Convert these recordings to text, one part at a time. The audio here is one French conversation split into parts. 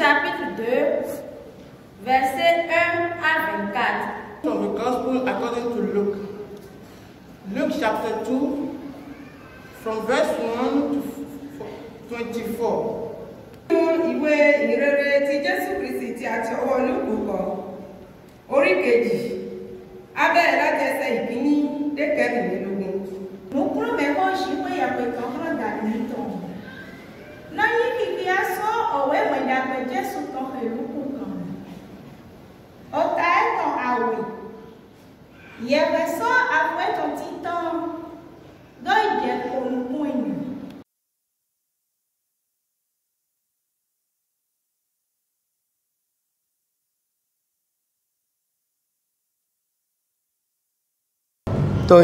chapitre 2, versets 1 à 24. From the Gospel according to Luke. Luke chapter 2, from verse 1 to 24. Ìwé ìrere ti Jésù Kristi tí a ti ọwọ́ Lúùkù kọ, orí kejì, abẹ́rẹ́ láti ẹsẹ̀ ìkíní dé kẹrìnlélógún. Mo kúrò mẹ́kọ́ ṣíwé ìyàpẹ̀tàn hàn dàbí nítàn. Lọ́yìn kìkì aṣọ ọ̀wẹ́ ìwẹ̀dàpẹ̀ Jésù tán èlúkù kan. Ọ̀tá ẹ̀tàn àwẹ̀. Ìyẹ̀wẹ̀ sọ àwẹ̀tàn títàn. Lọ́ ìjẹ̀kọ̀ olùkún ènìyàn. Au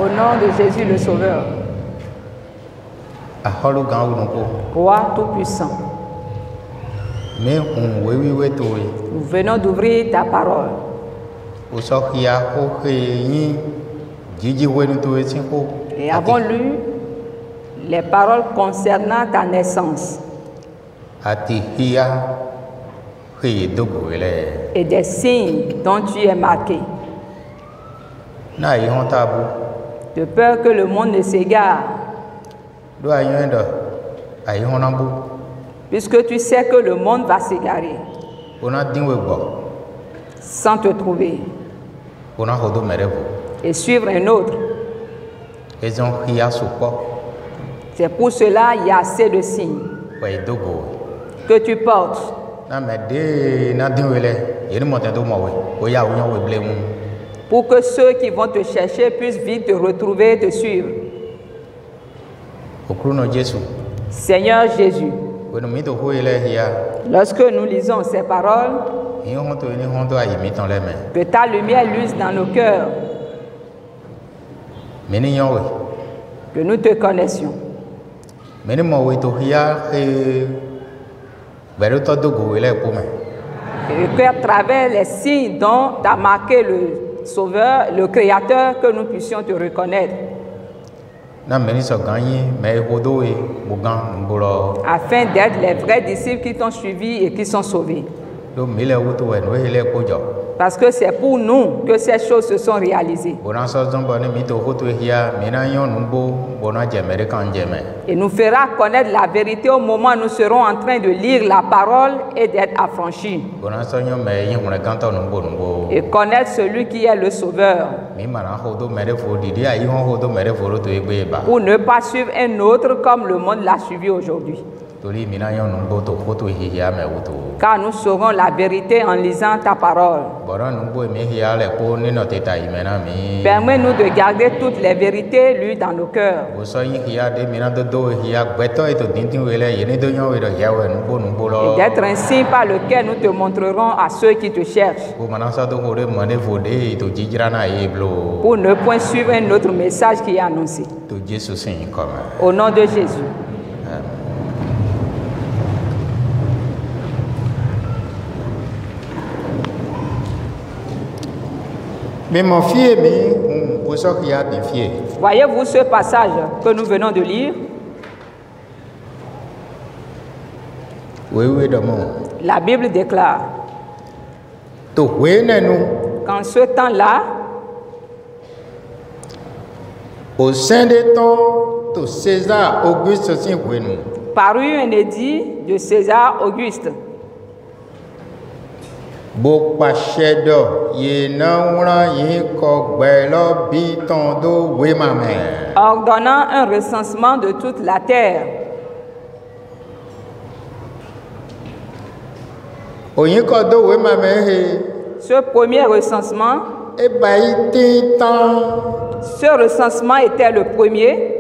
nom de Jésus le Sauveur, Roi Tout-Puissant, nous venons d'ouvrir ta parole. Et avons lu les paroles concernant ta naissance et des signes dont tu es marqué. De peur que le monde ne s'égare. Puisque tu sais que le monde va s'égarer sans te trouver et suivre un autre. C'est pour cela qu'il y a assez de signes que tu portes. Pour que ceux qui vont te chercher puissent vite te retrouver et te suivre. Seigneur Jésus, lorsque nous lisons ces paroles, que ta lumière luise dans nos cœurs, que nous te connaissions. Et qu'à travers les signes dont tu as marqué le Sauveur, le Créateur, que nous puissions te reconnaître. Afin d'être les vrais disciples qui t'ont suivi et qui sont sauvés. Parce que c'est pour nous que ces choses se sont réalisées. Et nous fera connaître la vérité au moment où nous serons en train de lire la parole et d'être affranchis. Et connaître celui qui est le Sauveur. Pour ne pas suivre un autre comme le monde l'a suivi aujourd'hui. Car nous saurons la vérité en lisant ta parole. Permets-nous de garder toutes les vérités lues dans nos cœurs. Et d'être un signe par lequel nous te montrerons à ceux qui te cherchent. Pour ne point suivre un autre message qui est annoncé. Au nom de Jésus. Mais mon fils, voyez-vous ce passage que nous venons de lire? La Bible déclare qu'en ce temps-là, au sein des temps de César Auguste, parut un édit de César Auguste ordonnant un recensement de toute la terre. Ce premier recensement, était le premier.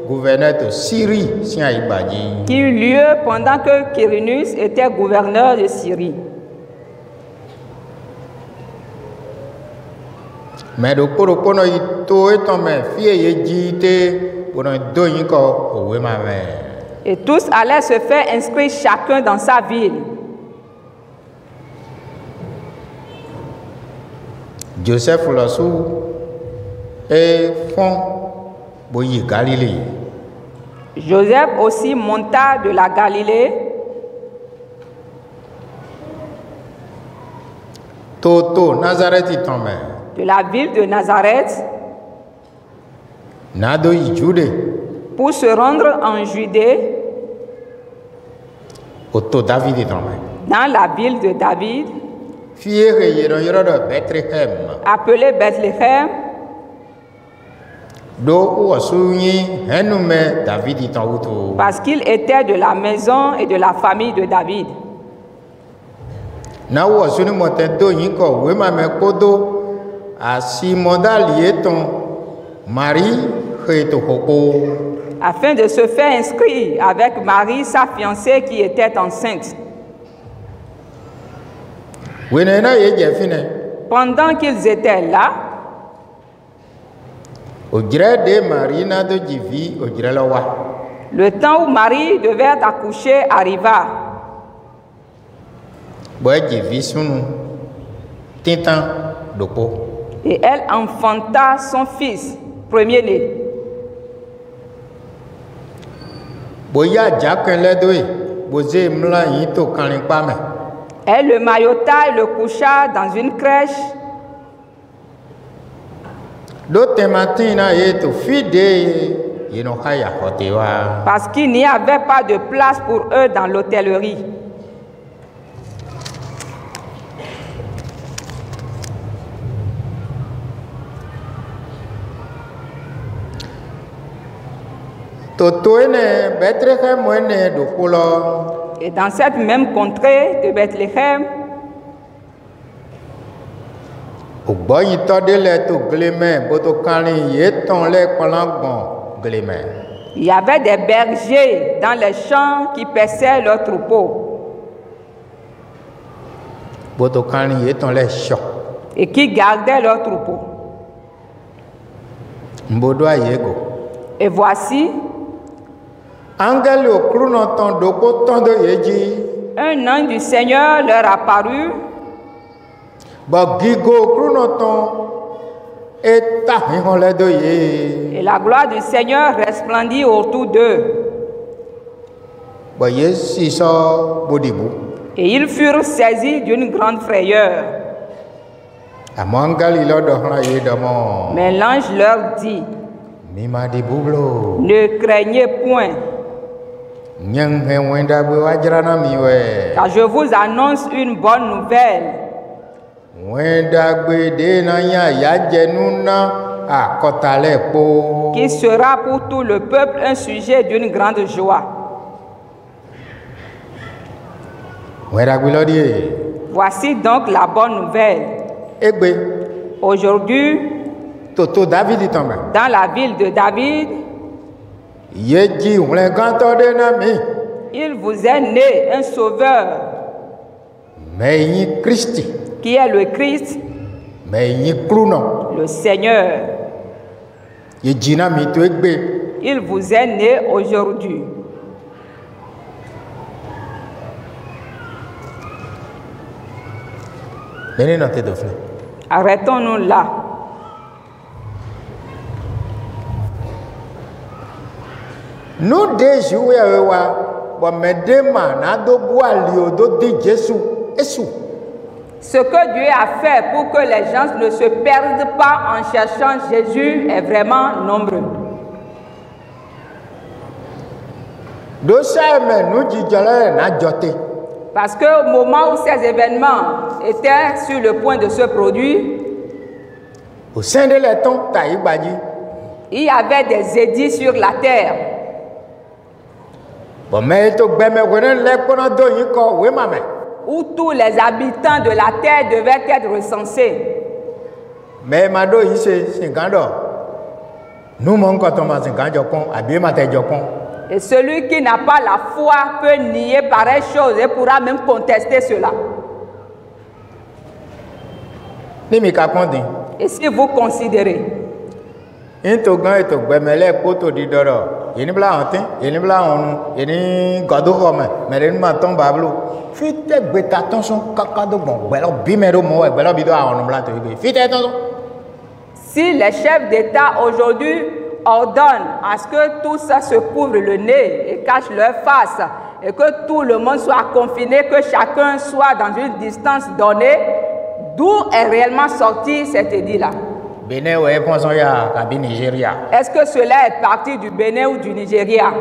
Gouverneur de Syrie, qui eut lieu pendant que Quirinus était gouverneur de Syrie. Mais le coropono ito etome fie yejite pono doyin ko owe mame. Et tous allaient se faire inscrire chacun dans sa ville. Joseph lọ sùn et fún boyi Galilée. Joseph aussi monta de la Galilée Toto Nazareth tɔmɛ. de la ville de Nazareth Nado yi Jude. pour se rendre en Judée Oto David tɔmɛ. dans la ville de David Fiye he yɛrɛ yɔrɔ dɔ Bethlehem. appelée Bethléem Do wɔsu nyi hɛnumɛ David tɔn wuto. parce qu'il était de la maison et de la famille de David. Na wɔsu ni mɔtɛ do yin kɔ wema mɛ kpodo asimɔdali etɔn Marie he to koko. Afin de se faire inscrire avec Marie, sa fiancée qui était enceinte. Wenena ye jɛ finɛ. Pendant qu'ils étaient là, O jira de Marie na do jivi o jira la wa. le temps où Marie devait accoucher arriva. Bɔɛ jivi sunu titan doko. Et elle enfanta son fils, premier-né. Boya jakun lɛ do ye boze mla yin to kanrin kpamɛ. Elle le maillota et le coucha dans une crèche. Do tɛmatin na ye to fi de yeno haya xɔte wa. Parce qu'il n'y avait pas de place pour eux dans l'hôtellerie. Toto ene Bethlehem ene do kolo. Et dans cette même contrée de Bethléem, O gbɔ yin tɔ de lɛ to glemɛ boto kanrin ye tɔn lɛ kpɔlan gbɔn glemɛ. il y avait des bergers dans les champs qui paissaient leurs troupeaux Boto kanrin ye tɔn lɛ sɔ. et qui gardaient leurs troupeaux. Nbodo aye go. Et voici, Angeli o krunɔ tɔn doko tɔn do ye dzi. un ange du Seigneur leur apparut Bɔ gigo krunɔ tɔn eta hihɔn lɛ do ye. et la gloire du Seigneur resplendit autour d'eux. Bɔ ye sisɔ bodibu. Et ils furent saisis d'une grande frayeur. Amɔ angeli lɔ dɔ hɔn ye dɔmɔ. Mais l'ange leur dit, Mi ma di bublo. ne craignez point, Nyang he wenda be wajrana mi we. car je vous annonce une bonne nouvelle Wenda be de na ya jenu na akota le po. qui sera pour tout le peuple un sujet d'une grande joie. Wenda be lo di. Voici donc la bonne nouvelle. Egbe Aujourd'hui, toto David tombe. dans la ville de David, Ye ji wle ganto de na mi. il vous est né un sauveur Me yin Christi. qui est le Christ, Me yin kruno. le Seigneur. Ye ji na mi to egbe. Il vous est né aujourd'hui. Bene no te do fle. Arrêtons-nous là. Nu de juwe wa bo me de ma na do bu ali o do di Jesu. Esu. Ce que Dieu a fait pour que les gens ne se perdent pas en cherchant Jésus est vraiment nombreux. Do sa me nu jijole na jote. Parce qu'au moment où ces événements étaient sur le point de se produire, Au sein de l'éton ta igbaji. il y avait des édits sur la terre. Bon me to gbe me wona le kono do yin ko we mame. Où tous les habitants de la terre devaient être recensés. Me ma do yin se sinkando. Nu mo nko to ma sinkanjo kon abi ma te jokon. Et celui qui n'a pas la foi peut nier pareille chose et pourra même contester cela. Ni mi ka kon din. Et si vous considérez Into gan eto gbe me le poto di doro. ini bla honte ini bla onu ini godo home mere ni ma ton bablo fite gbe ta attention kaka do bon gbe lo bi me do mo gbe lo bi do a onu bla to gbe fite attention. Si les chefs d'État aujourd'hui ordonnent à ce que tous ça se couvre le nez et cache leur face et que tout le monde soit confiné, que chacun soit dans une distance donnée, d'où est réellement sorti cet édit-là? Bénin ouais pensons ya kabi Nigeria. Est-ce que cela est parti du Bénin ou du Nigeria?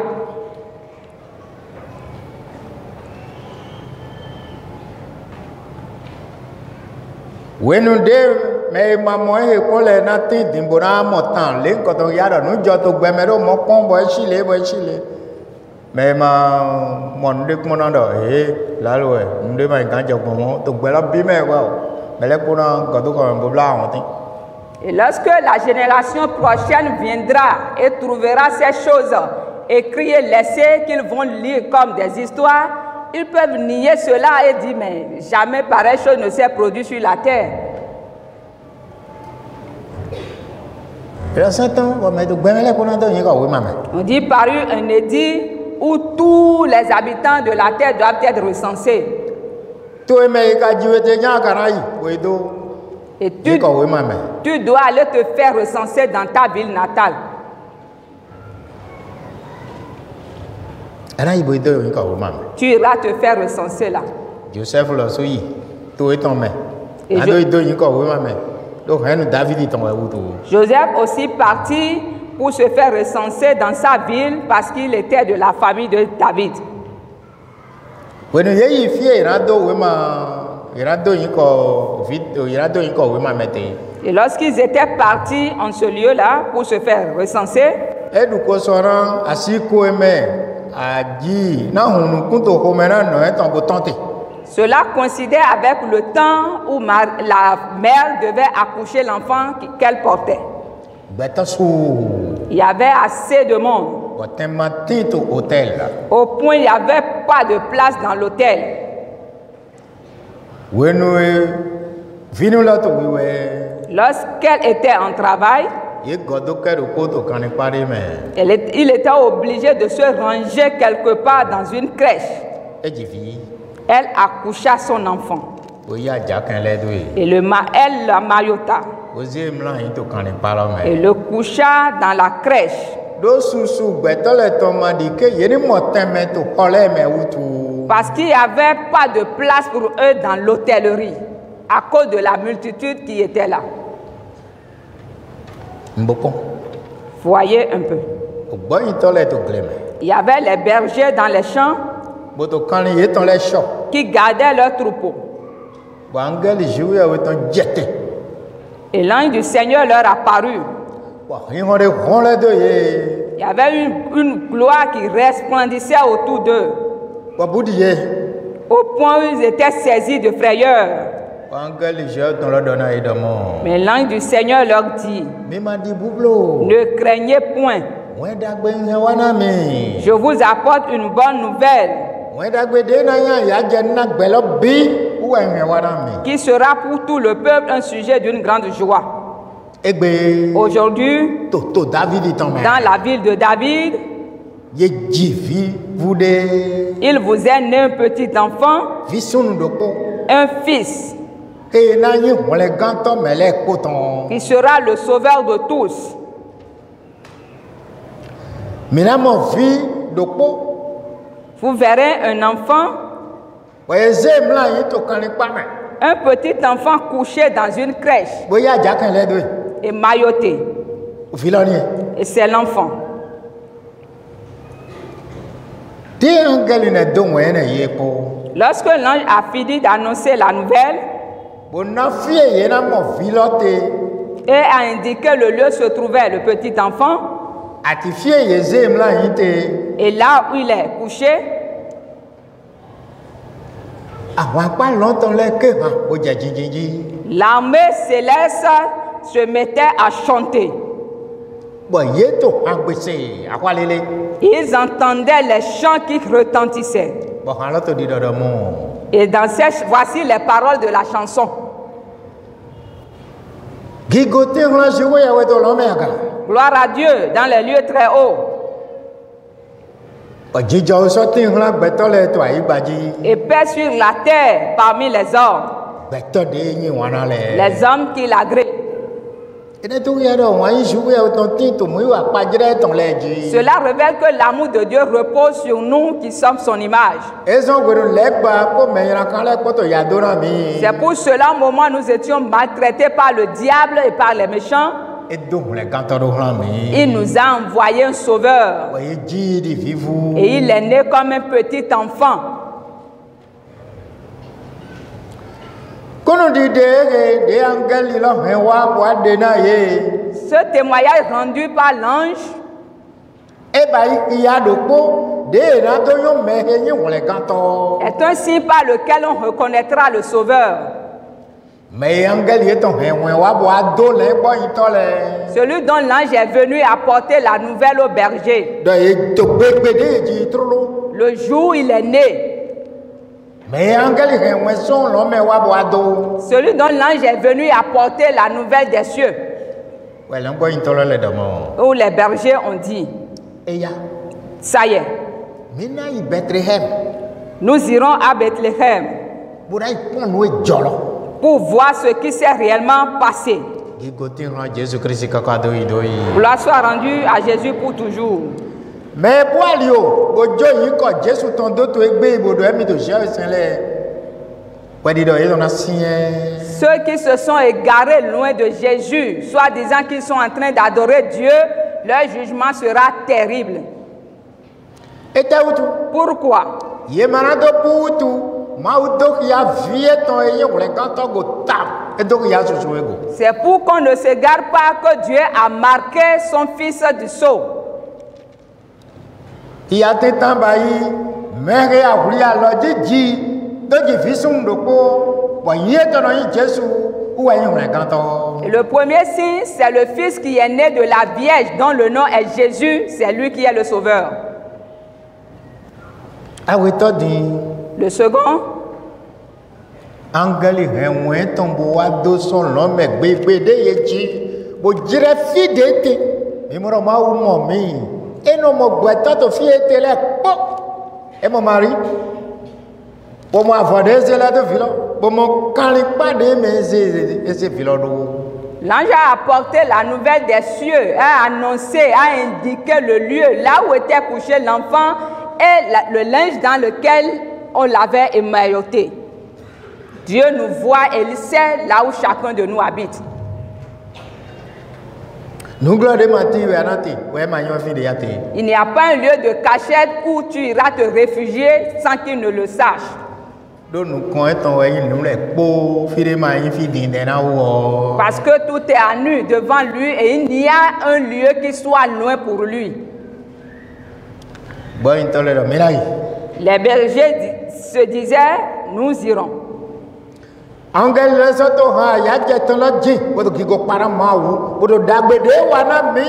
Wenu de me maman e ko le na tin dimbora motan le ko to ya do nu jo to gbe me do mo pon bo chile me ma mon de mo na do la lo e nde ma kan jo mo to gbe la bi me wa me le ko na ko to ko bo bla on tin. Et lorsque la génération prochaine viendra et trouvera ces choses écrites et laissées qu'ils vont lire comme des histoires, ils peuvent nier cela et dire mais jamais pareille chose ne s'est produite sur la terre. On dit par un édit où tous les habitants de la terre doivent être recensés. Et tu dois aller te faire recenser dans ta ville natale. Tu iras te faire recenser là. Joseph le soyi, tout est en main. Et Joseph aussi parti pour se faire recenser dans sa ville parce qu'il était de la famille de David. Et lorsqu'ils étaient partis en ce lieu-là pour se faire recenser, cela coïncidait avec le temps où la mère devait accoucher l'enfant qu'elle portait. Il y avait assez de monde. Au point il n'y avait pas de place dans l'hôtel. Lorsqu'elle était en travail, il était obligé de se ranger quelque part dans une crèche. Elle accoucha son enfant. Et elle la maillota. Et le coucha dans la crèche. Parce qu'il n'y avait pas de place pour eux dans l'hôtellerie à cause de la multitude qui était là. Voyez un peu. Il y avait les bergers dans les champs qui gardaient leurs troupeaux. Et l'ange du Seigneur leur apparut. Il y avait une gloire qui resplendissait autour d'eux. Au point où ils étaient saisis de frayeur. Mais l'ange du Seigneur leur dit: ne craignez point. Je vous apporte une bonne nouvelle qui sera pour tout le peuple un sujet d'une grande joie. Aujourd'hui, dans la ville de David, il vous est né un petit enfant, un fils, qui sera le sauveur de tous. Vous verrez un enfant, un petit enfant couché dans une crèche et mailloté. Et c'est l'enfant. Lorsque l'ange a fini d'annoncer la nouvelle et a indiqué le lieu où se trouvait le petit enfant, et là où il est couché, l'armée céleste se mettait à chanter. Ils entendaient les chants qui retentissaient. Et voici les paroles de la chanson. Gloire à Dieu dans les lieux très hauts. Ojijɔ sɔti ŋlã gbɛtɔ le to ayi gbadzi. et paix sur la terre parmi les hommes, Gbɛtɔ de nyi wana le. les hommes qui l'agréent. Ene to ya dɔ wɔn ayi sugu ya wotɔn ti to mu yi wa kpadzi ɖe tɔn le dzi. Cela révèle que l'amour de Dieu repose sur nous qui sommes son image. Ezɔn gbɛdo lɛ gba ko mɛnyina kan lɛ kpɔtɔ ya do na mi. C'est pour cela, au moment où nous étions maltraités par le diable et par les méchants, Edo ŋlɛ gãtɔ do xlã mi. il nous a envoyé un sauveur. Wa ye dzi di vivu. Et il est né comme un petit enfant. Kono di de angeli lɔ hɛn wa de na ye. Ce témoignage rendu par l'ange Eba yi ya do kpo de na to yɔ mɛ he nyi ŋlɛ gãtɔ. est un signe par lequel on reconnaîtra le sauveur. Mɛ angeli etɔ hɛn wɛ wa bo ado le gbɔ yi tɔ le. Celui dont l'ange est venu apporter la nouvelle au berger. Dɔ ye to gbegbe de dzi trolo. Le jour où il est né, Mais angeli hɛn wɛ sɔn lɔ mɛ wa bo ado. celui dont l'ange est venu apporter la nouvelle des cieux, Wɛ le gbɔ yi tɔ le dɔmɔ. où les bergers ont dit, Eya ça y est, mina yi Bethlehem. nous irons à Bethléem Bora yi kpɔn nu edzɔ lɔ. pour voir ce qui s'est réellement passé. Gigoti hã Jésus Christ kaka do yi do yi. Gloire soit rendue à Jésus pour toujours. Mais boali o, bojo yi kɔ Jésus tɔn do to egbe ibodo emi to sia esen lɛ. Wɛdi dɔ ye lɔna siɛ. Ceux qui se sont égarés loin de Jésus, soit disant qu'ils sont en train d'adorer Dieu, leur jugement sera terrible. Ete wutu. Pourquoi? Ye mana do putu. Mawu do ya vie tɔn eye wòle gãtɔ go tam. Edo ya susu ego. C'est pour qu'on ne s'égare pas que Dieu a marqué son fils du sceau. Iya te tan ba yi. Mɛhe ahuri alɔ dzidzi. Do dzi fi sum do kpo. Bɔn yi tɔnɔ yi Jésus. Ou est wòle gãtɔ. Et le premier signe, c'est le fils qui est né de la Vierge, dont le nom est Jésus. C'est lui qui est le sauveur. Awetɔ di. Le second, Angeli hɛn wɛ tɔn bo wa do sɔn lɔmɛ gbegbe de ye dzi. Bo dzre fi de te. Mimrɔ ma wu mɔ mi. Eno mɔ gbɛtɔ to fi ete lɛ kpɔ. Emɔ mari. Bomo avɔ de eze la do vi lɔ. Bomo kali kpa de me eze vi lɔ do. l'ange a apporté la nouvelle des cieux, a annoncé, a indiqué le lieu là où était couché l'enfant et le linge dans lequel on l'avait émailloté. Dieu nous voit et il sait là où chacun de nous habite. Nuglɔ de ma ti wɛ anati wɛ ma nyɔ fi de ya te. Il n'y a pas un lieu de cachette où tu iras te réfugier sans qu'il ne le sache. Do nukɔ etɔn wɛ yi nu lɛ kpo fi de ma yi fi di de na wɔ. Parce que tout est à nu devant lui et il n'y a un lieu qui soit loin pour lui. Bɔ yi tɔ le dɔ mi la yi. Les bergers se disaient, nous irons. Angeli le sɔtɔ hã ya dze tɔn lɔ dzi. Bodo kigo kpara ma wu. Bodo dagbe de wa na mi.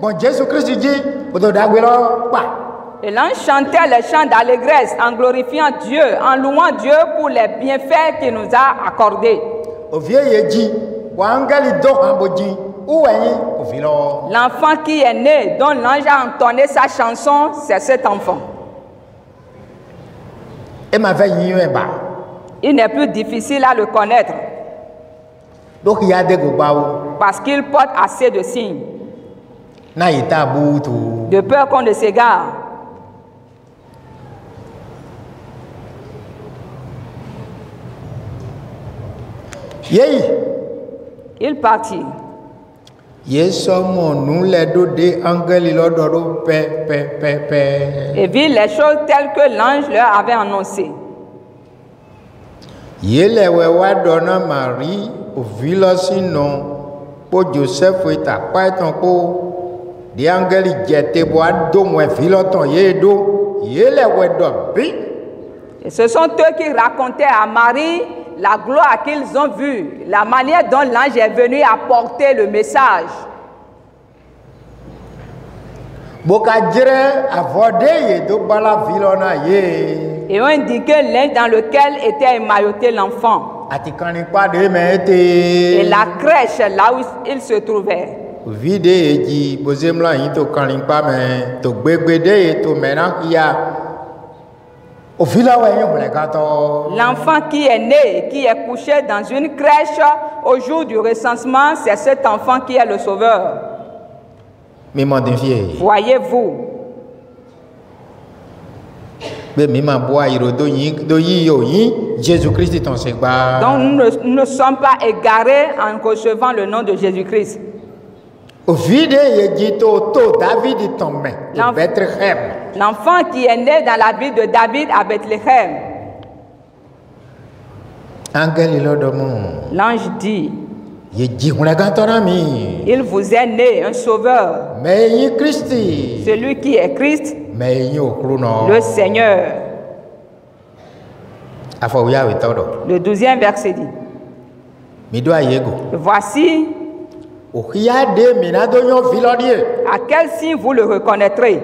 Bɔn Jésus Christ dzi. Bodo dagbe lɔ kpa. Et l'ange chantait les chants d'allégresse en glorifiant Dieu, en louant Dieu pour les bienfaits qu'il nous a accordés. Ovie ye dzi. Wa angeli do hã bo dzi. Où est ovi lɔ. L'enfant qui est né, dont l'ange a entonné sa chanson, c'est cet enfant. E ma fɛ yi yɛ ba. Il n'est plus difficile à le connaître Do ya de go gba wo. parce qu'il porte assez de signes, Na yi ta butu. de peur qu'on ne s'égare. Yeyi. Il partit. Ye sɔmɔ nu lɛ do de angeli lɔ dɔ do pɛ. Et vit les choses telles que l'ange leur avait annoncées. Ye lɛ wɛ wa dɔ na Marie ovi lɔ si nɔ kpo Joseph ta kpa etɔn kpo de angeli dze te bo ado ŋɔ vi lɔ tɔn ye do ye lɛ wɛ dɔ bi. Et ce sont eux qui racontaient à Marie la gloire qu'ils ont vue, la manière dont l'ange est venu apporter le message. Boka dzre avɔ de ye do bala vi lɔ na ye. Et ont indiqué l'un dans lequel était émailloté l'enfant Atikani kpa de mɛ et ete. la crèche là où il se trouvait. vide eji bozemla yin to kanrin pa me to gbegbede to mena ya o fila wa yin le gato. L'enfant qui est né, qui est couché dans une crèche au jour du recensement, c'est cet enfant qui est le sauveur. Mi mo den fie. Voyez-vous. Be mi ma boa iro do yi yo yin Jésus-Christ ton se gba. Donc nous ne sommes pas égarés en recevant le nom de Jésus-Christ. O vide eji to David ton me de Bethléem. L'enfant qui est né dans la ville de David à Bethléem. L'ange dit, il vous est né un sauveur, celui qui est Christ, le Seigneur. Le 12e verset dit, voici à quel signe vous le reconnaîtrez.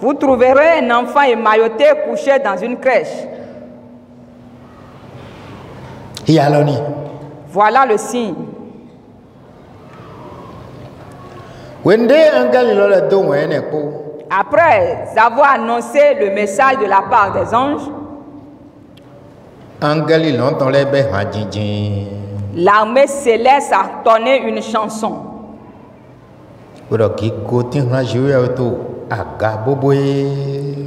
Vous trouverez un enfant émailloté couché dans une crèche. Voilà le signe. Après avoir annoncé le message de la part des anges, l'armée céleste a tonné une chanson.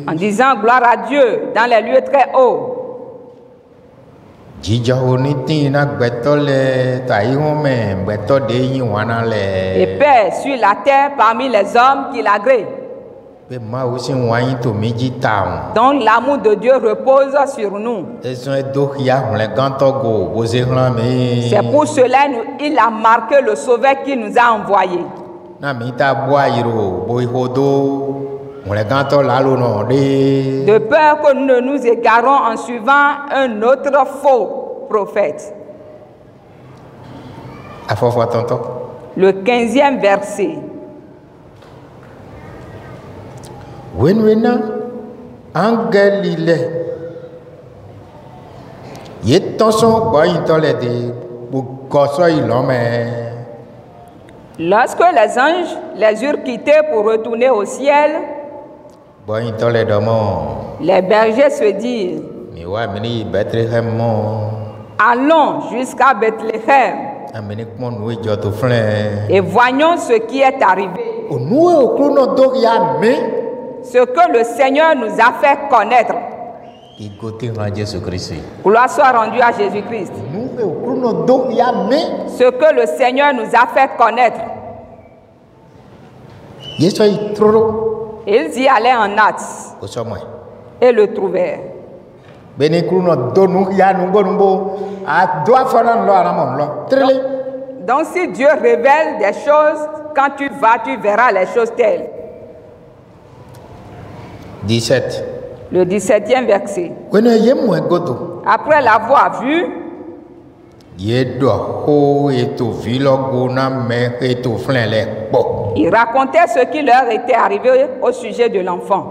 En disant gloire à Dieu dans les lieux très hauts. Et paix sur la terre parmi les hommes qui l'agréent. Donc l'amour de Dieu repose sur nous. C'est pour cela qu'il a marqué le Sauveur qui nous a envoyés. De peur que nous ne nous égarons en suivant un autre faux prophète. Le 15e verset. Lorsque les anges les eurent quittés pour retourner au ciel, les bergers se dirent, allons jusqu'à Bethléem et voyons ce qui est arrivé. Ce que le Seigneur nous a fait connaître. Gloire soit rendue à Jésus-Christ. Ce que le Seigneur nous a fait connaître. Ils y allaient en hâte et le trouvèrent. Donc si Dieu révèle des choses, quand tu vas, tu verras les choses telles. 17. Le 17e verset. Après l'avoir vu, il racontait ce qui leur était arrivé au sujet de l'enfant.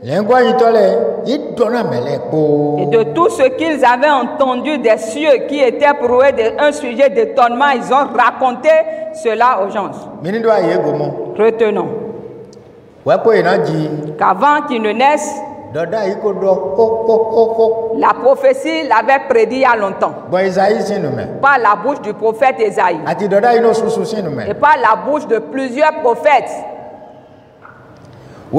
Et de tout ce qu'ils avaient entendu des cieux qui étaient pour eux un sujet d'étonnement, ils ont raconté cela aux gens. Retenons qu'avant qu'ils ne naissent, la prophétie l'avait prédit il y a longtemps. Par la bouche du prophète Esaïe. Et par la bouche de plusieurs prophètes. Et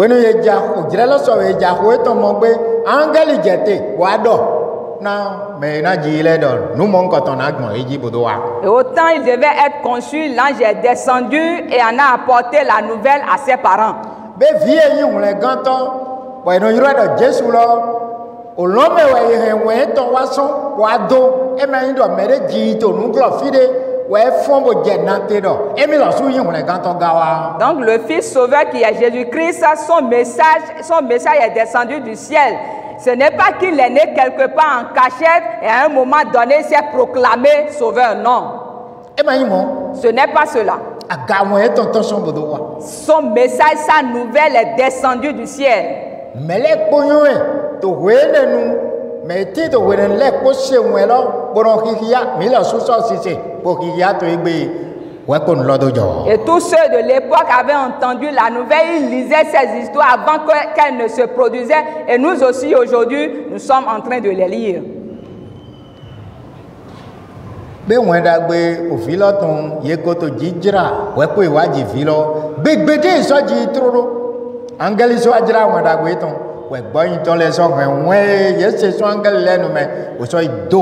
autant il devait être conçu, l'ange est descendu et en a apporté la nouvelle à ses parents. Donc le Fils Sauveur qui est Jésus-Christ, son message est descendu du ciel. Ce n'est pas qu'il est né quelque part en cachette et à un moment donné il s'est proclamé Sauveur, non. Ce n'est pas cela. agawọn etɔn tɔsɔn bodo wa. Son message, sa nouvelle est descendue du ciel. mɛlɛ kponyɔɛ to hoe nenu mɛ ti to hoe nenu lɛ kpo se ŋuɛ lɔ kpɔnɔ xixia mi le susɔ sise kpo xixia to egbe wɛ kpo nulɔ do dzɔ. Et tous ceux de l'époque avaient entendu la nouvelle, ils lisaient ces histoires avant qu'elles ne se produisaient. Et nous aussi aujourd'hui, nous sommes en train de les lire. Be ŋuɛ ɖagbe òfi lɔ tún ye koto dzidzra wɛ kpo ìwádìí fi lɔ gbegbede sɔ dzi tro ɖo angeli sɔ adzra ŋuɛ ɖagbe tún wɛ gbɔ yin tɔ le sɔ hɛn ŋuɛ yese sɔ angeli lɛ nu mɛ wòsɔ yi do.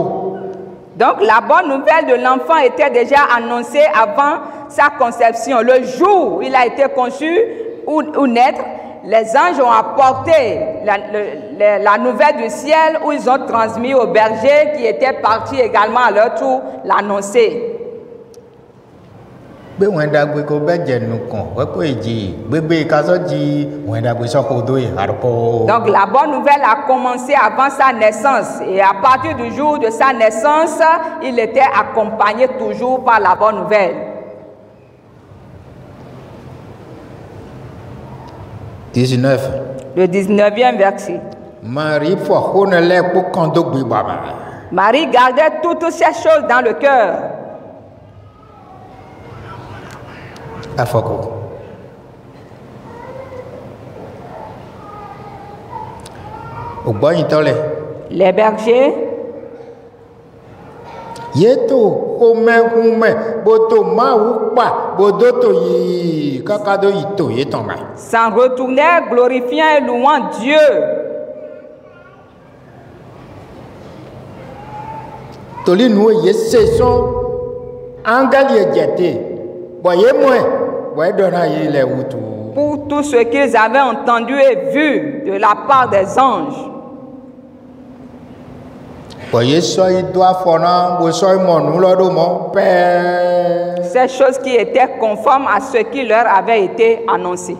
Donc la bonne nouvelle de l'enfant était déjà annoncée avant sa conception. Le jour où il a été conçu ou naître, les anges ont apporté la nouvelle du ciel où ils ont transmis aux bergers qui étaient partis également à leur tour l'annoncer. Donc la bonne nouvelle a commencé avant sa naissance et à partir du jour de sa naissance, il était accompagné toujours par la bonne nouvelle. 19. Le 19e verset. Marie gardait toutes ces choses dans le cœur. Les bergers s'en retournèrent glorifiant et louant Dieu. Pour tout ce qu'ils avaient entendu et vu de la part des anges. Ces choses qui étaient conformes à ce qui leur avait été annoncé.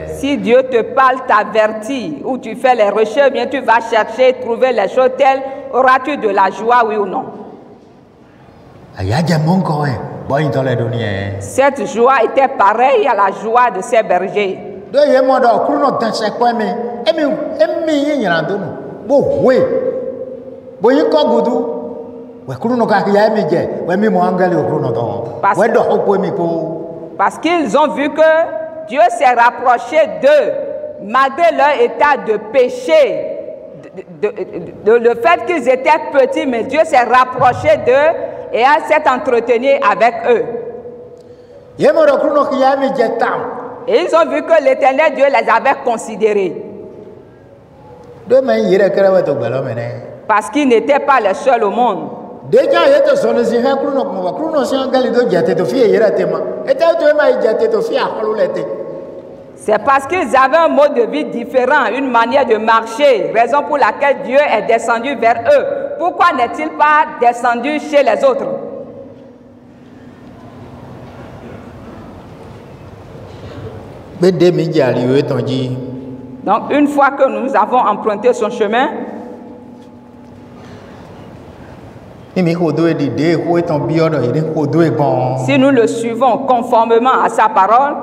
Si Dieu te parle, t'avertit, ou tu fais les recherches, bien tu vas chercher, trouver les choses telles, auras-tu de la joie, oui ou non? Cette joie était pareille à la joie de ces bergers. Parce qu'ils ont vu que Dieu s'est rapproché d'eux, malgré leur état de péché, le fait qu'ils étaient petits, mais Dieu s'est rapproché d'eux et s'est entretenu avec eux. Et ils ont vu que l'Éternel Dieu les avait considérés. Parce qu'ils n'étaient pas les seuls au monde. C'est parce qu'ils avaient un mode de vie différent, une manière de marcher, raison pour laquelle Dieu est descendu vers eux. Pourquoi n'est-il pas descendu chez les autres? Donc une fois que nous avons emprunté son chemin, si nous le suivons conformément à sa parole,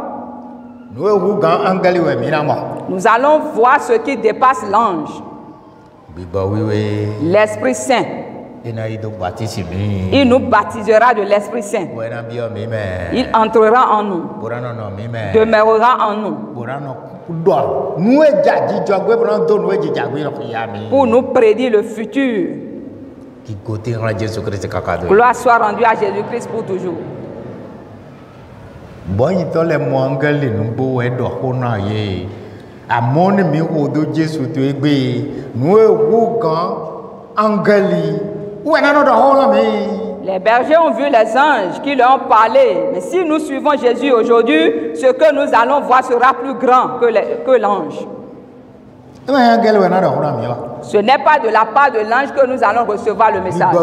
nous allons voir ce qui dépasse l'ange. L'Esprit Saint. Il nous baptisera de l'Esprit Saint. Il entrera en nous. Demeurera en nous. Pour nous prédire le futur. Gloire soit rendue à Jésus-Christ pour toujours. Les bergers ont vu les anges qui leur ont parlé. Mais si nous suivons Jésus aujourd'hui, ce que nous allons voir sera plus grand que l'ange. Ce n'est pas de la part de l'ange que nous allons recevoir le message.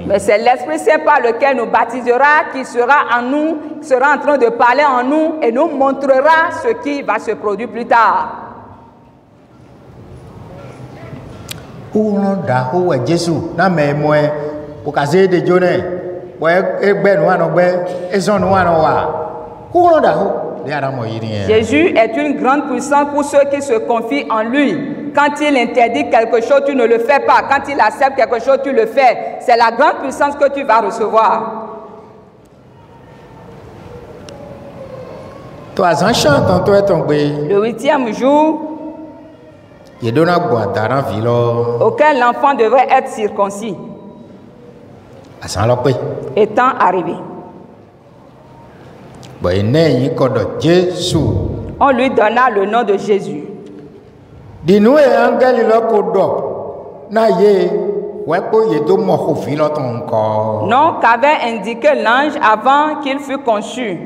Mais c'est l'Esprit Saint par lequel nous baptisera, qui sera en nous, sera en train de parler en nous et nous montrera ce qui va se produire plus tard. Jésus est une grande puissance pour ceux qui se confient en lui. Quand il interdit quelque chose, tu ne le fais pas. Quand il accepte quelque chose, tu le fais. C'est la grande puissance que tu vas recevoir. Le 8e jour, auquel l'enfant devrait être circoncis, étant arrivé. On lui donna le nom de Jésus. Nom qu'avait indiqué l'ange avant qu'il fût conçu.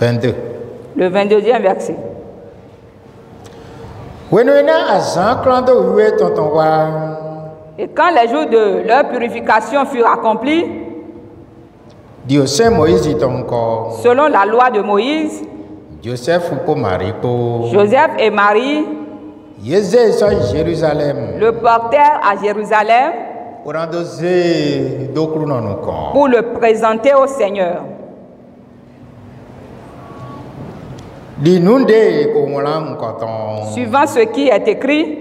Le 22e verset. Et quand les jours de leur purification furent accomplis, selon la loi de Moïse, Joseph et Marie le portèrent à Jérusalem pour le présenter au Seigneur. Suivant ce qui est écrit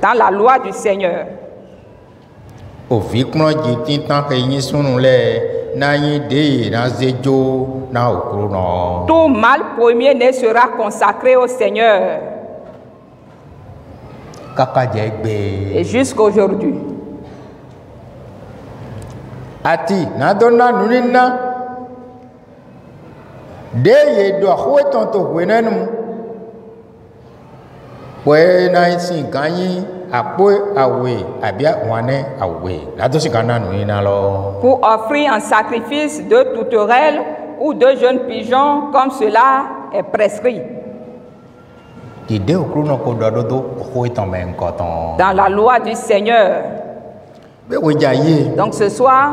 dans la loi du Seigneur. Tout mâle premier-né sera consacré au Seigneur. Et jusqu'aujourd'hui. Pour offrir un sacrifice de tourterelle ou de jeunes pigeons, comme cela est prescrit. Dans la loi du Seigneur. Donc ce soir,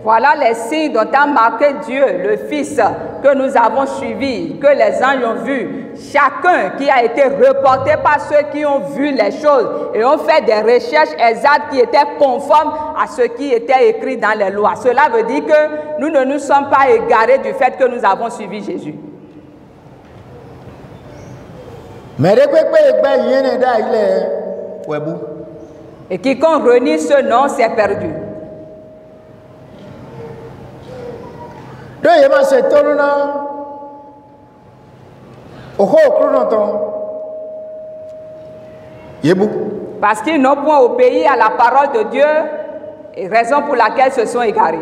voilà les signes dont a marqué Dieu, le Fils, que nous avons suivi, que les anges ont vu. Chacun qui a été reporté par ceux qui ont vu les choses et ont fait des recherches exactes qui étaient conformes à ce qui était écrit dans les lois. Cela veut dire que nous ne nous sommes pas égarés du fait que nous avons suivi Jésus. Et quiconque renie ce nom s'est perdu. Parce qu'ils n'ont point obéi à la parole de Dieu, et raison pour laquelle se sont égarés.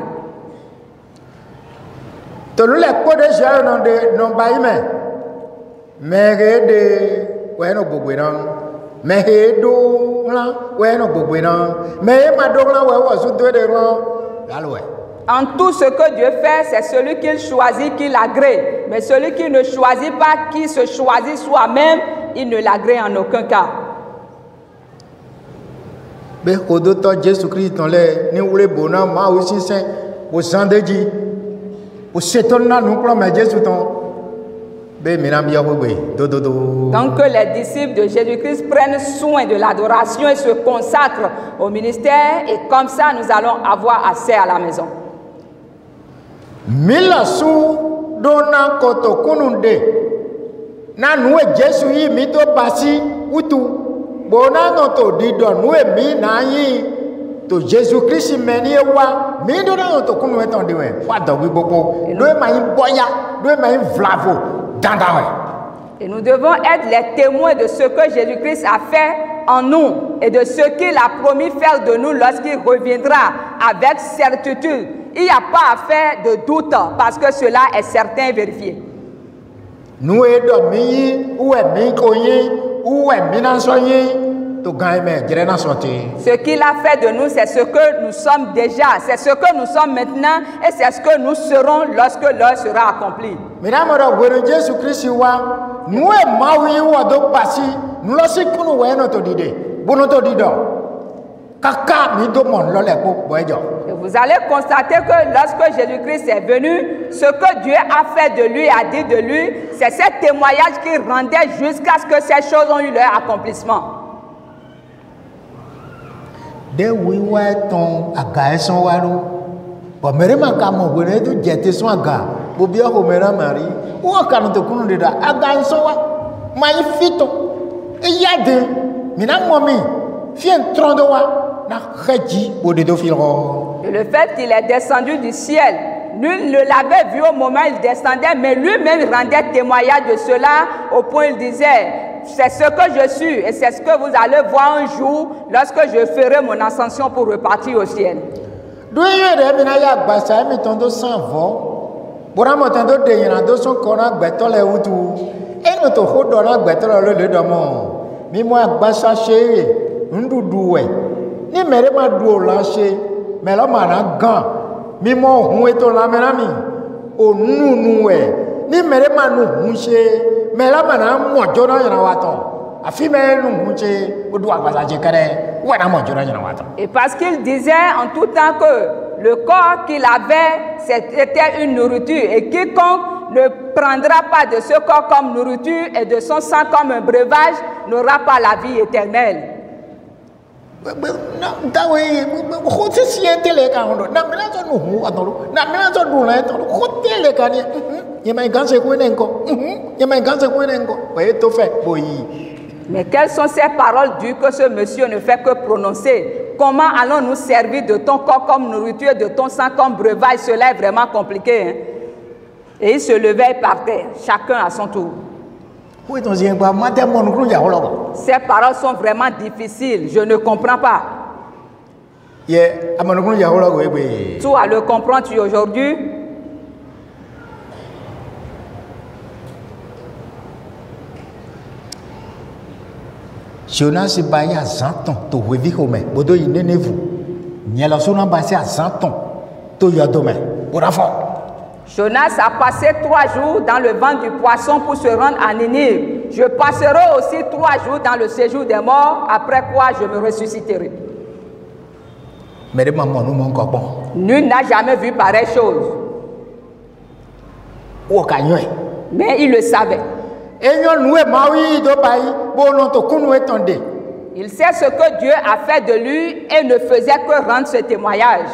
En tout ce que Dieu fait, c'est celui qu'il choisit qui l'agrée. Mais celui qui ne choisit pas, qui se choisit soi-même, il ne l'agrée en aucun cas. Donc que les disciples de Jésus-Christ prennent soin de l'adoration et se consacrent au ministère, et comme ça nous allons avoir assez à la maison. Dona koto kununde na nuwe Jesu yi mi to pasi utu bona no to dido nuwe mi na yi to Jésus Christ meni wa mi do na to kunu eton de we wa do bi gbogbo do ma yi boya do ma yi vlavo dandawe. Et nous devons être les témoins de ce que Jésus-Christ a fait en nous et de ce qu'il a promis faire de nous lorsqu'il reviendra avec certitude. Il n'y a pas à faire de doute parce que cela est certain et vérifié. Ce qu'il a fait de nous, c'est ce que nous sommes déjà, c'est ce que nous sommes maintenant et c'est ce que nous serons lorsque l'heure sera accomplie. Et vous allez constater que lorsque Jésus-Christ est venu, ce que Dieu a fait de lui, a dit de lui, c'est ce témoignage qu'il rendait jusqu'à ce que ces choses ont eu leur accomplissement. Et le fait qu'il est descendu du ciel, nul ne l'avait vu au moment où il descendait, mais lui-même rendait témoignage de cela au point où il disait, c'est ce que je suis et c'est ce que vous allez voir un jour lorsque je ferai mon ascension pour repartir au ciel. Ni mere ma du la se me lo ma na gan mi mo hun eto la me na mi o nunu e ni mere ma nu hun se me la ma na mo jo na yana wa to afi me nu hun se o du agba je kere wa na mo jo na yana wa to. Et parce qu'il disait en tout temps que le corps qu'il avait c'était une nourriture et quiconque ne prendra pas de ce corps comme nourriture et de son sang comme un breuvage n'aura pas la vie éternelle. Mais quelles sont ces paroles dures que ce monsieur ne fait que prononcer? Comment allons-nous servir de ton corps comme nourriture, de ton sang comme breuvage? Cela est vraiment compliqué. Hein? Et il se levait par terre, chacun à son tour. Ces paroles sont vraiment difficiles, je ne comprends pas. Toi, le comprends-tu aujourd'hui? Jonas baye à 100 ans to wevi home bodo yinenevu nyela sona basi à 100 ans to yadome borafa. Jonas a passé 3 jours dans le ventre du poisson pour se rendre à Ninive. Je passerai aussi 3 jours dans le séjour des morts, après quoi je me ressusciterai. Nul n'a jamais vu pareille chose. Mais il le savait. Il sait ce que Dieu a fait de lui et ne faisait que rendre ce témoignage.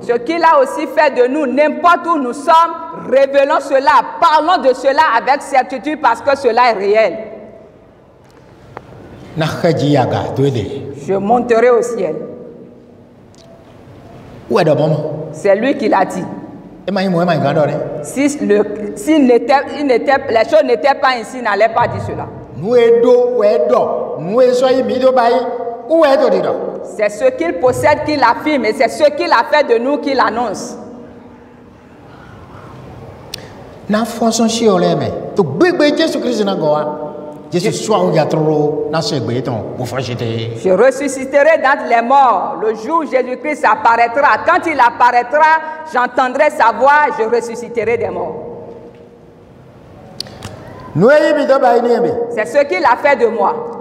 Ce qu'il a aussi fait de nous, n'importe où nous sommes, révélons cela, parlons de cela avec certitude parce que cela est réel. Je monterai au ciel. C'est lui qui l'a dit. Si les choses n'étaient pas ainsi, il n'allait pas dire cela. C'est ce qu'il possède qu'il affirme et c'est ce qu'il a fait de nous qu'il annonce. Je ressusciterai d'entre les morts le jour où Jésus-Christ apparaîtra. Quand il apparaîtra, j'entendrai sa voix, je ressusciterai des morts. C'est ce qu'il a fait de moi.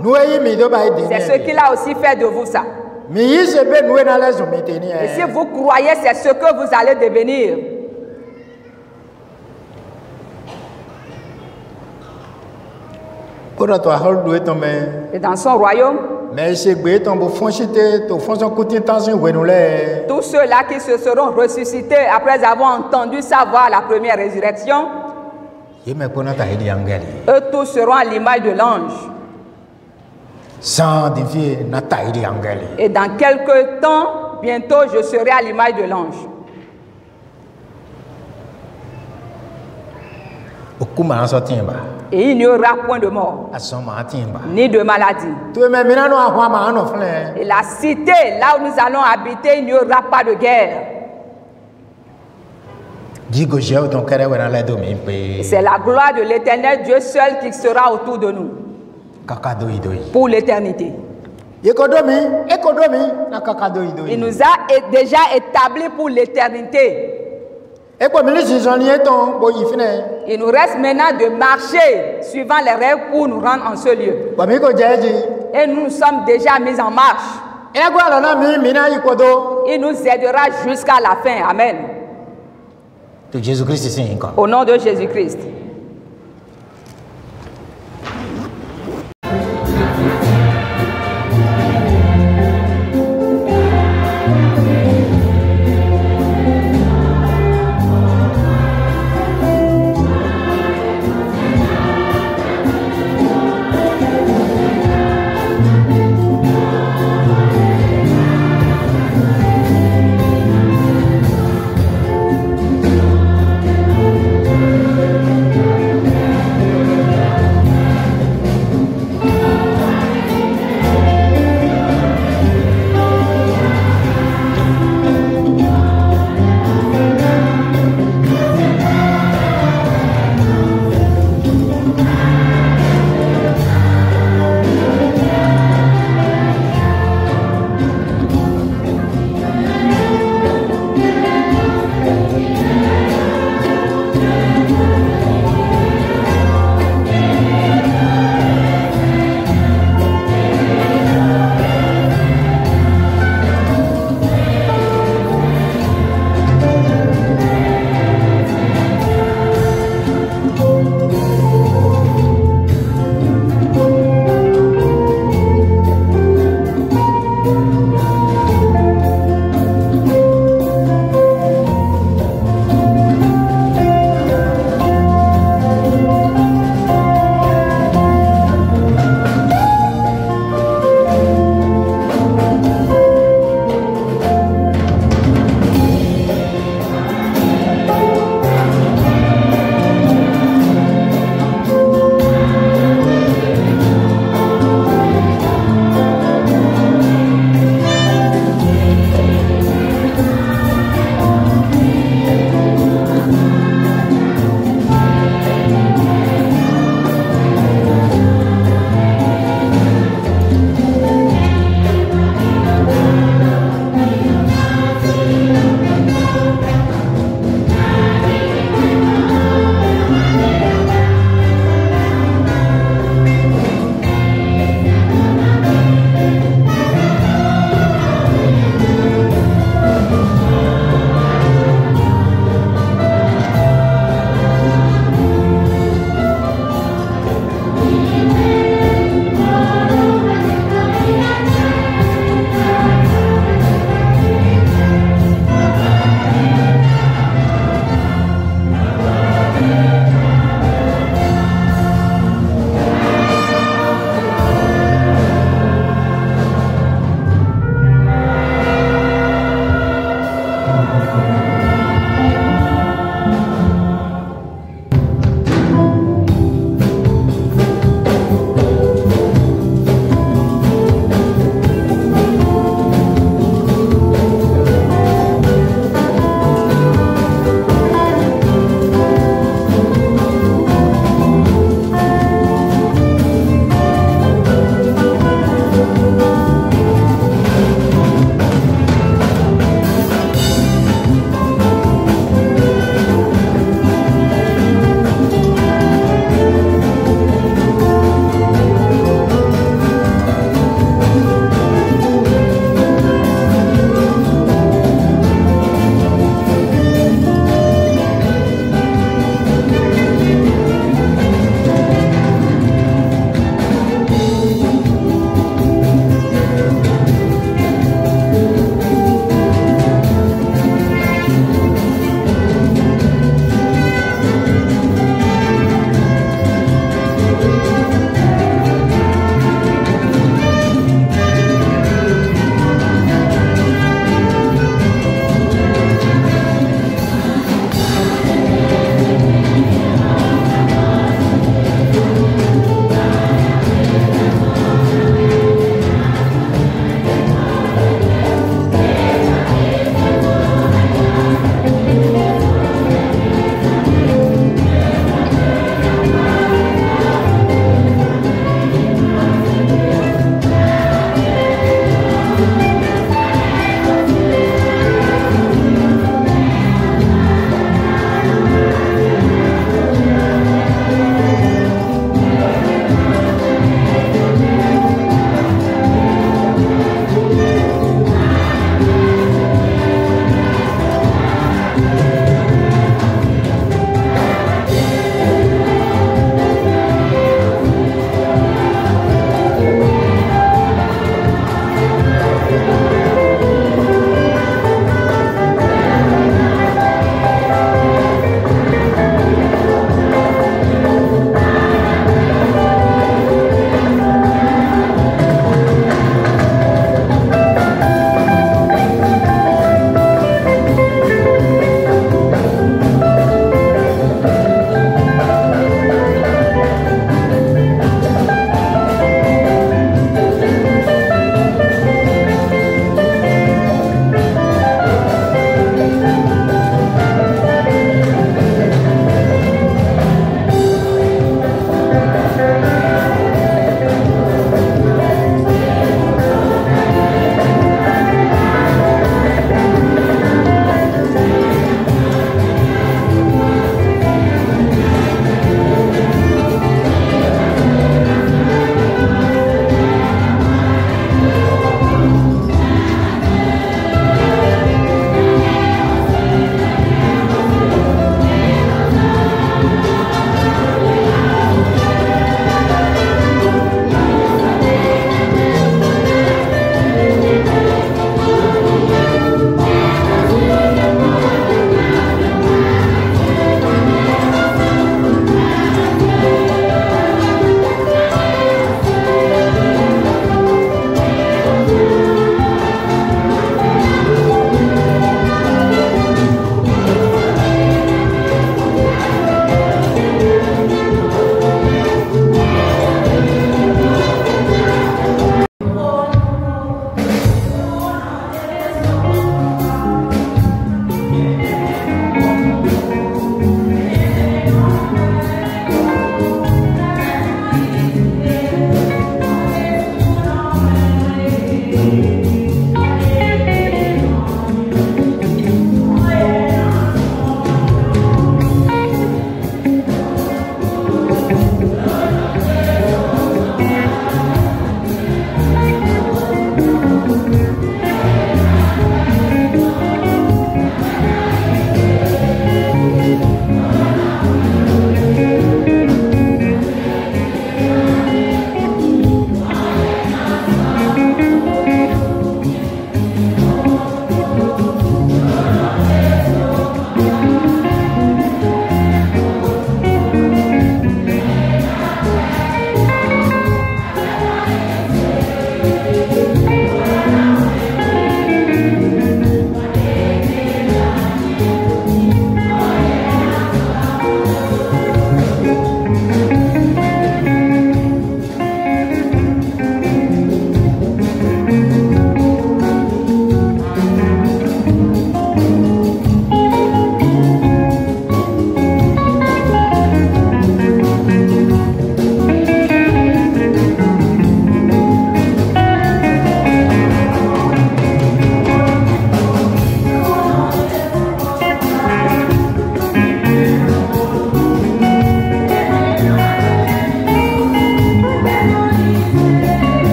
C'est ce qu'il a aussi fait de vous, ça. Mais il se peut nous dans les hommes tenir. Et si vous croyez, c'est ce que vous allez devenir. Pour toi, hol doit tomber. Et dans son royaume, Mais c'est que ton beau fonchité, ton fonction côté tension ouais nous les. tous ceux-là qui se seront ressuscités après avoir entendu savoir la première résurrection, Il me connaît ta aide angeli. eux tous seront à l'image de l'ange. Sans défier na ta aide angeli. Et dans quelques temps, bientôt, je serai à l'image de l'ange. Okuma sotimba. Et il n'y aura point de mort, Asoma timba. ni de maladie. Tu me mina no ahwa ma no fle. Et la cité, là où nous allons habiter, il n'y aura pas de guerre. Digo je ton kere we na le do mi Et pe. c'est la gloire de l'Éternel Dieu seul qui sera autour de nous Kakado idoi. pour l'éternité. Ekodomi na kakado idoi. Il nous a déjà établis pour l'éternité. Eko mi li j'en y ton bo yifine. Il nous reste maintenant de marcher suivant les règles pour nous rendre en ce lieu. Ba mi ko jeji. Et nous nous sommes déjà mis en marche. Ego ala na mi mina ikodo. Il nous aidera jusqu'à la fin. Amen. To Jésus Christ sin ko. Au nom de Jésus-Christ.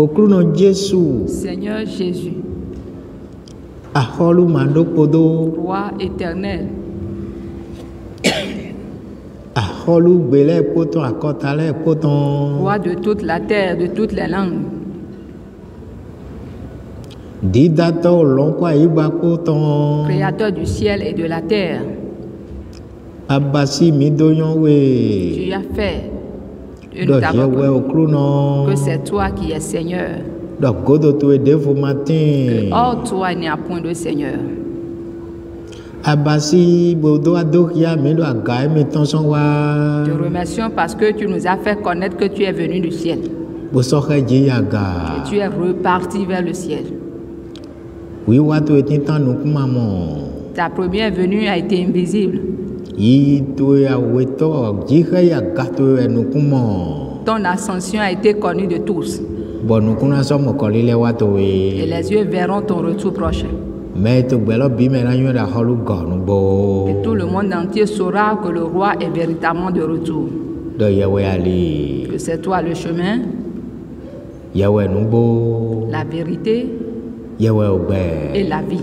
Okruno Jésus. Seigneur Jésus, Aholu mandopodo. Roi éternel, Aholu gbele poton akotale poton. Roi de toute la terre, de toutes les langues, Didato lonkwa iba poton. Créateur du ciel et de la terre. Abasi midoyon we. Tu as fait et Do nous t'avons yewe connu okruno. que c'est toi qui es Seigneur. Do godo to edefo matin. Hors toi, il n'y a point de Seigneur. Abasi bodo adokia mendo agaye metonson wa. Te remercions parce que tu nous as fait connaître que tu es venu du ciel. Bosoke je Et yaga. tu es reparti vers le ciel. Oui watu etintan nukumamo. Ta première venue a été invisible. Yi to ya weto jihe yaga to enukumo. Ton ascension a été connue de tous. Bon nukuna somo kolile watu Et we. les yeux verront ton retour prochain. Mais to gbelo bime na nyo da holu gonu Et bo. tout le monde entier saura que le roi est véritablement de retour. Do yewe ali. Que c'est toi le chemin, Yewe nubo. la vérité Yewe et ogbe. la vie.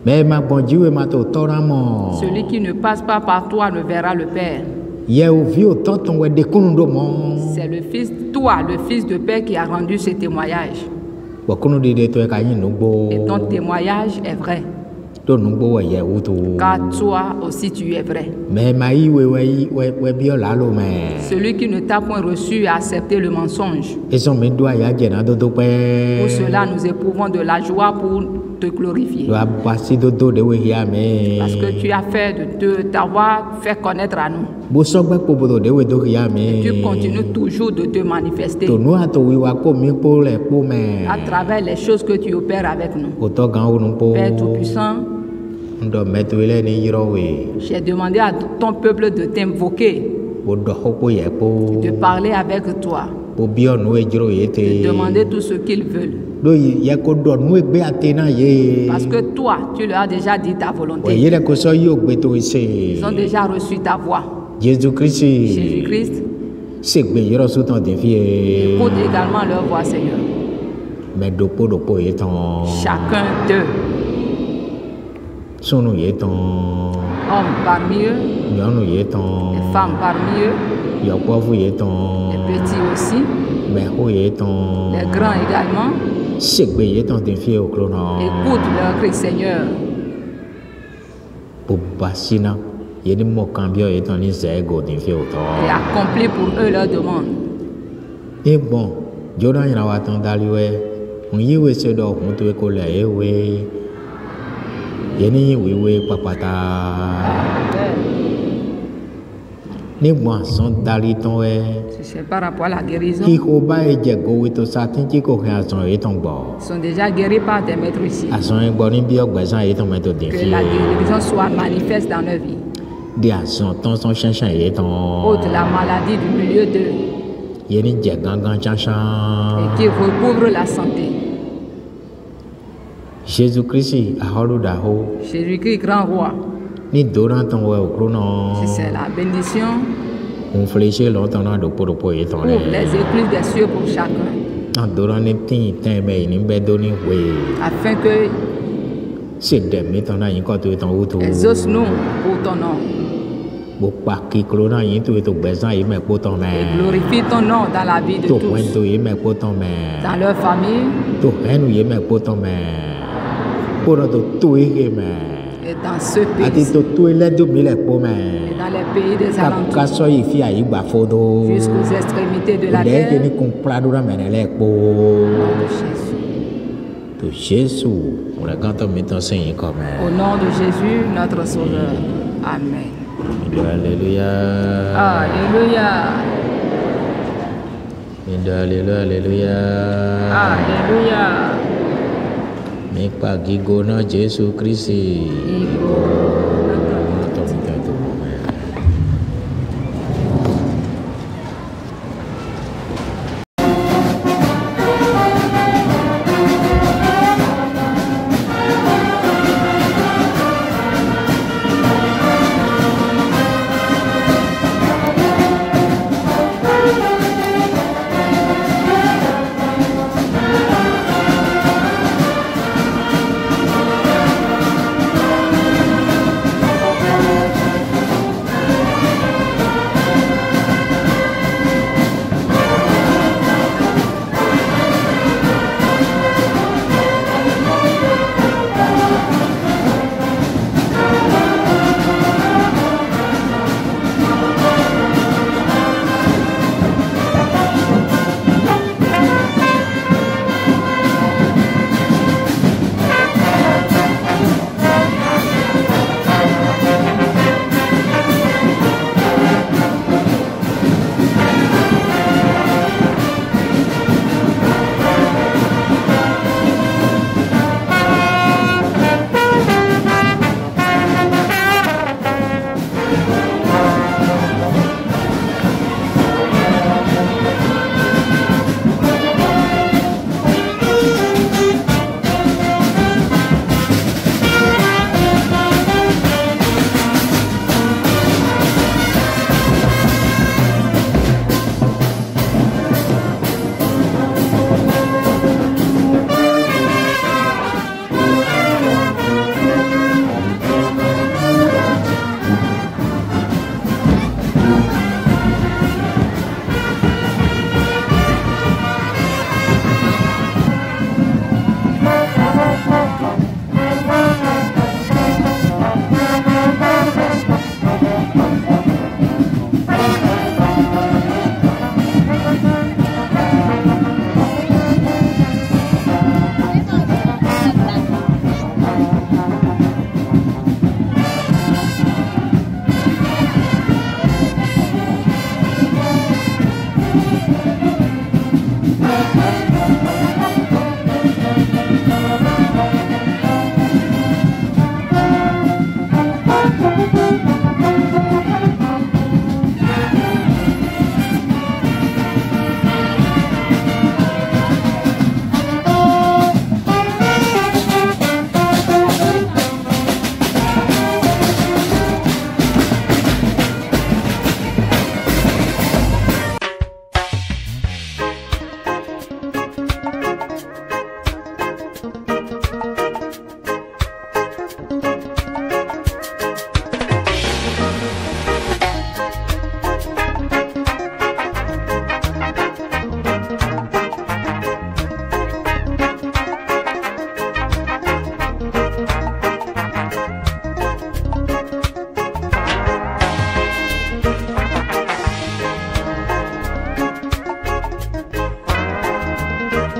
Mais ma bonjiwe ma to toramo. Celui qui ne passe pas par toi ne verra le Père. Yewu vi o tonton we de kunundo mo. C'est le Fils, toi, le Fils de Père, qui a rendu ce témoignage. Bo kunu de to e ka yin nubo. Et ton témoignage est vrai. To nubo we yewu to. Car toi aussi tu es vrai. Mais ma yi we bio lalo me. Celui qui ne t'a point reçu a accepté le mensonge. Eso me do ya jena do Pour pe. cela, nous éprouvons de la joie pour te glorifier. Do abasi do de we ya me. Parce que tu as fait de t'avoir fait connaître à nous. Bo sogbe pobodo de we do ya me. Tu continues toujours de te manifester To nu ato wi wa ko mi po le po me. à travers les choses que tu opères avec nous. O to gan o nu po. Père Tout-Puissant, Ndo metwele ni yiro we. j'ai demandé à ton peuple de t'invoquer, Bo do ho ye po. de parler avec toi, Bo bio nu e jiro ye te. de demander tout ce qu'ils veulent. Do ye ko do nu e gbe atena ye. Parce que toi, tu leur as déjà dit ta We volonté. ye le ko so yo gbe to Ils se. ont déjà reçu ta voix. Jésus Christ. Jésus-Christ, Se gbe yiro su ton de vie. écoute également leur voix, Seigneur. Mais dopo ye ton. Chacun d'eux, Sunu ye ton. hommes parmi eux, Nyɔnu ye ton. les femmes parmi eux, Yɔkpɔvu ye les ton. petits aussi, Mɛxo ye ton. les grands également. Segbe ye ton te fie oklo nɔ. Écoute leur cri, Seigneur. Bobasina. Ye ni mɔkanbiɔ ye ton ni zɛ go te fie Et otɔ. accomplis pour eux leur demande. E gbɔn. Jona yina wa tɔn dali wɛ. Ŋun yi we se dɔ hun to ko le ye we. Ye ni wewe kpakpata. Ni gbɔn sɔn dali tɔn wɛ. Si c'est par rapport à la guérison, Ixo ba ye dze go we to sa tinti ko hɛn azɔn ye tɔn gbɔ. ils sont déjà guéris par des maîtres ici. Azɔn ye gbɔ ni biɔ gbɛzãn ye tɔn mɛ to den Que fie. la guérison soit manifeste dans leur vie. De azɔn tɔn sɔn sɛnsɛn ye tɔn. Ôte la maladie du milieu d'eux Ye ni dze gangan et tsansan. qui recouvre la santé. Jésus Christ ahɔlu da ho. Jésus-Christ, grand roi, Ni doran tɔn wɛ oklo si nɔ. c'est la bénédiction, Ŋun flese lɔ tɔn na dopo ye tɔn ouvre lɛ. les écluses des cieux pour chacun, An doran ni tin tɛn bɛ yi ni bɛ do ni hoe. afin que Se dɛmɛ tɔn na yin kɔ to ye tɔn wutu. exauce-nous pour ton nom Bo kpa kiklo na yin to ye to gbɛzãn yi mɛ kpo tɔn et mɛ. glorifie ton nom dans la vie de To tous, wɛn to ye mɛ kpo tɔn mɛ. dans leur famille To hɛnu ye mɛ kpo tɔn mɛ. Kpɔdɔ to to ye he mɛ. et dans ce Ati pays to to ye lɛ do mi lɛ kpo et mɛ. dans les pays des Ka alentours sɔ yi fi ayi gba fo do. jusqu'aux extrémités de la Ɖe ke terre. ni kun kpla do na mɛ lɛ kpo. Au nom de Jésus. To Jésus, wòle gãtɔ mi tɔn se yin kɔ Au mɛ. nom de Jésus, notre Sauveur. Amen. Alléluia. Alléluia. Alléluia. Alléluia. Alléluia. Mi kpa gigo na Jésus Christ. Igo. Thank you.